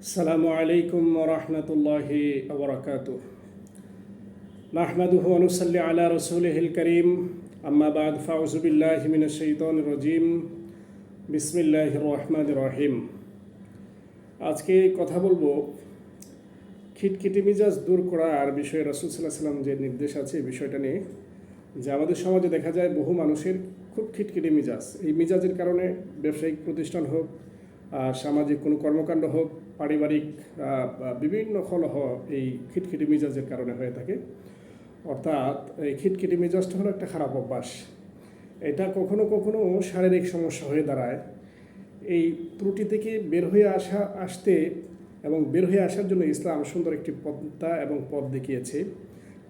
আসসালামু আলাইকুম ওয়া রাহমাতুল্লাহি ওয়া বারাকাতুহু নাহমাদুহু ওয়া নুসাল্লি আলা রাসূলিহিল কারীম আম্মা বা'দ ফাউযু বিল্লাহি মিনাশ শাইতানির রাজীম বিসমিল্লাহির রহমানির রহিম। আজকে কথা বলবো খিটখিটি মিজাজ দূর করার বিষয়ে। রাসূল সাল্লাল্লাহু আলাইহি ওয়াসাল্লাম যে নির্দেশ আছে এই বিষয়টা নিয়ে, যে আমাদের সমাজে দেখা যায় বহু মানুষের খুব খিটখিটি মিজাজ। এই মিজাজের কারণে ব্যবসায়িক প্রতিষ্ঠান হোক, সামাজিক কোনো কর্মকাণ্ড হোক, পারিবারিক বিভিন্ন কলহ এই খিটখিটি মিজাজের কারণে হয়ে থাকে। অর্থাৎ এই খিটখিটি মেজাজটা হলো একটা খারাপ অভ্যাস। এটা কখনো কখনো শারীরিক সমস্যা হয়ে দাঁড়ায়। এই ত্রুটি থেকে বের হয়ে আসতে এবং বের হয়ে আসার জন্য ইসলাম সুন্দর একটি পন্থা এবং পথ দেখিয়েছে।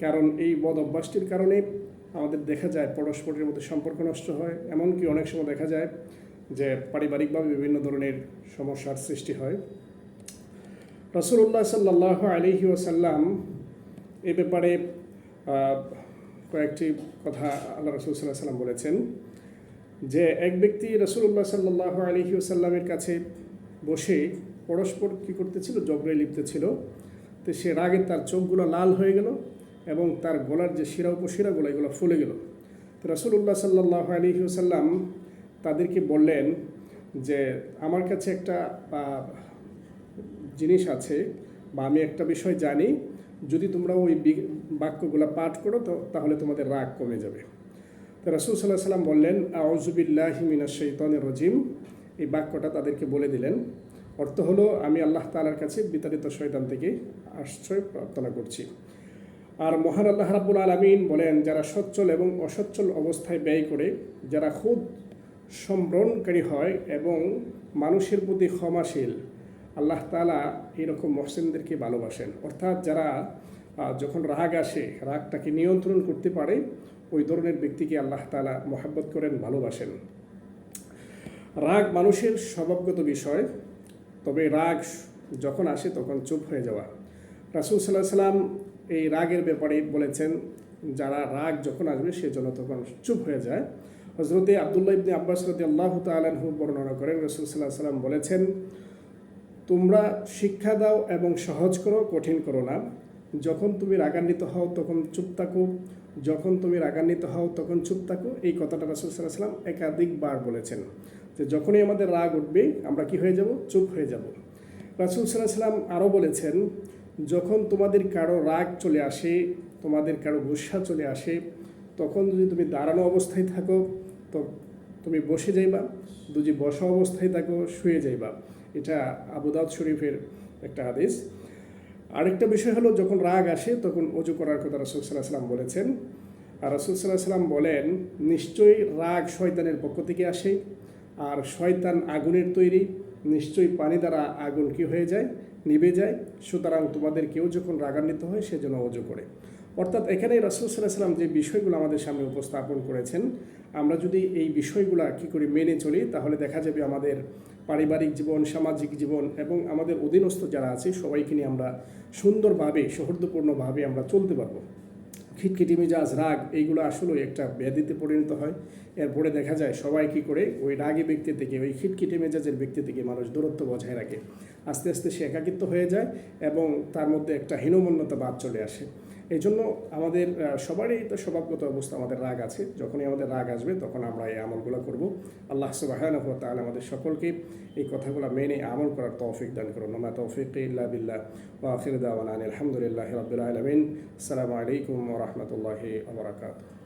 কারণ এই বদ অভ্যাসটির কারণে আমাদের দেখা যায় পরস্পরের মধ্যে সম্পর্ক নষ্ট হয়, এমনকি অনেক সময় দেখা যায় যে পারিবারিকভাবে বিভিন্ন ধরনের সমস্যার সৃষ্টি হয়। রাসূলুল্লাহ সাল্লাল্লাহু আলাইহি ওয়াসাল্লাম এ ব্যাপারে কয়েকটি কথা আল্লাহ রাসূল সাল্লাল্লাহু আলাইহি ওয়াসাল্লাম বলেছেন যে এক ব্যক্তি রাসূলুল্লাহ সাল্লাল্লাহু আলাইহি ওয়াসাল্লামের কাছে বসে পরস্পর কী করতেছিল, ঝগড়ায় লিপ্ত ছিল। তো সে রাগে তার চোখগুলো লাল হয়ে গেল এবং তার গলার যে শিরা উপশিরাগুলো এগুলো ফুলে গেল। তো রাসূলুল্লাহ সাল্লাল্লাহু আলাইহি ওয়াসাল্লাম তাদেরকে বললেন যে আমার কাছে একটা জিনিস আছে বা আমি একটা বিষয় জানি, যদি তোমরা ওই বাক্যগুলো পাঠ করো তো তাহলে তোমাদের রাগ কমে যাবে। তো রাসূল সাল্লাল্লাহু আলাইহি ওয়াসাল্লাম বললেন আউযু বিল্লাহি মিনাশ শাইতানির রাজীম। এই বাক্যটা তাদেরকে বলে দিলেন। অর্থ হলো, আমি আল্লাহ তাআলার কাছে বিতাড়িত শয়তান থেকে আশ্রয় প্রার্থনা করছি। আর মহান আল্লাহ রাব্বুল আলামিন বলেন, যারা সচ্ছল এবং অসচ্ছল অবস্থায় ব্যয় করে, যারা খুদ সম্ভ্রমকারী হয় এবং মানুষের প্রতি ক্ষমাশীল, আল্লাহ তাআলা এরকম মহসিনদেরকে ভালোবাসেন। অর্থাৎ যারা যখন রাগ আসে রাগটাকে নিয়ন্ত্রণ করতে পারে, ওই ধরনের ব্যক্তিকে আল্লাহ তাআলা মহব্বত করেন, ভালোবাসেন। রাগ মানুষের স্বভাবগত বিষয়, তবে রাগ যখন আসে তখন চুপ হয়ে যাওয়া। রাসূল সাল্লাল্লাহু আলাইহি ওয়াসাল্লাম এই রাগের ব্যাপারে বলেছেন, যারা রাগ যখন আসবে সেজন্য তখন চুপ হয়ে যায়। হযরতে আব্দুল্লাহ ইবনে আব্বাস রাদিয়াল্লাহু তাআলা আনহু বর্ণনা করেন, রাসূল সাল্লাল্লাহু আলাইহি ওয়াসাল্লাম বলেছেন, তোমরা শিক্ষা দাও এবং সহজ করো, কঠিন করো না। যখন তুমি রাগান্বিত হও তখন চুপ থাকো, যখন তুমি রাগান্বিত হও তখন চুপ থাকো। এই কথাটা রাসূল সাল্লাল্লাহু আলাইহি ওয়াসাল্লাম একাধিকবার বলেছেন যে যখনই আমাদের রাগ উঠবে আমরা কি হয়ে যাব, চুপ হয়ে যাব। রাসূল সাল্লাল্লাহু আলাইহি ওয়াসাল্লাম আরও বলেছেন, যখন তোমাদের কারো রাগ চলে আসে, তোমাদের কারো গুসা চলে আসে, তখন যদি তুমি দাঁড়ানো অবস্থায় থাকো তো তুমি বসে যাইবা, যদি বসা অবস্থায় থাকো শুয়ে যাইবা। এটা আবু দাউদ শরীফের একটা হাদিস। আরেকটা বিষয় হলো, যখন রাগ আসে তখন ওযু করার কথা রাসূল সাল্লাল্লাহু আলাইহি ওয়াসাল্লাম বলেছেন। আর রাসূল সাল্লাল্লাহু আলাইহি ওয়াসাল্লাম বলেন, নিশ্চয়ই রাগ শয়তানের পক্ষ থেকে আসে, আর শয়তান আগুনের তৈরি, নিশ্চয়ই পানি দ্বারা আগুন কি হয়ে যায়, নিভে যায়। সুতরাং তোমাদের কেউ যখন রাগান্বিত হয় সেজন্য ওযু করে। অর্থাৎ এখানে রাসূল সাল্লাল্লাহু আলাইহি ওয়াসাল্লাম যে বিষয়গুলো আমাদের সামনে উপস্থাপন করেছেন, আমরা যদি এই বিষয়গুলো কী করে মেনে চলি তাহলে দেখা যাবে আমাদের পারিবারিক জীবন, সামাজিক জীবন এবং আমাদের অধীনস্থ যারা আছে সবাইকে নিয়ে আমরা সুন্দরভাবে, সৌহার্দ্যপূর্ণভাবে আমরা চলতে পারবো। খিটখিটি মেজাজ, রাগ এইগুলো আসলে একটা ব্যাধিতে পরিণত হয়। এরপরে দেখা যায় সবাই কী করে ওই রাগী ব্যক্তি থেকে, ওই খিটখিটি মেজাজের ব্যক্তি থেকে মানুষ দূরত্ব বজায় রাখে। আস্তে আস্তে সে একাকিত্ব হয়ে যায় এবং তার মধ্যে একটা হীনমন্যতা ভাব চলে আসে। এই জন্য আমাদের সবারই তো স্বভাবগত অবস্থা, আমাদের রাগ আছে। যখনই আমাদের রাগ আসবে তখন আমরা এই আমলগুলো করব। আল্লাহ সুবহানাহু ওয়া তাআলা আমাদের সকলকে এই কথাগুলো মেনে আমল করার তৌফিক দান করুন। মা তৌফিকি ইল্লা বিল্লাহ ওয়া আখিরু দাওয়ানা আলহামদুলিল্লাহি রাব্বিল আলামিন। আসসালামু আলাইকুম ওয়া রাহমাতুল্লাহি ওয়া বারাকাতুহু।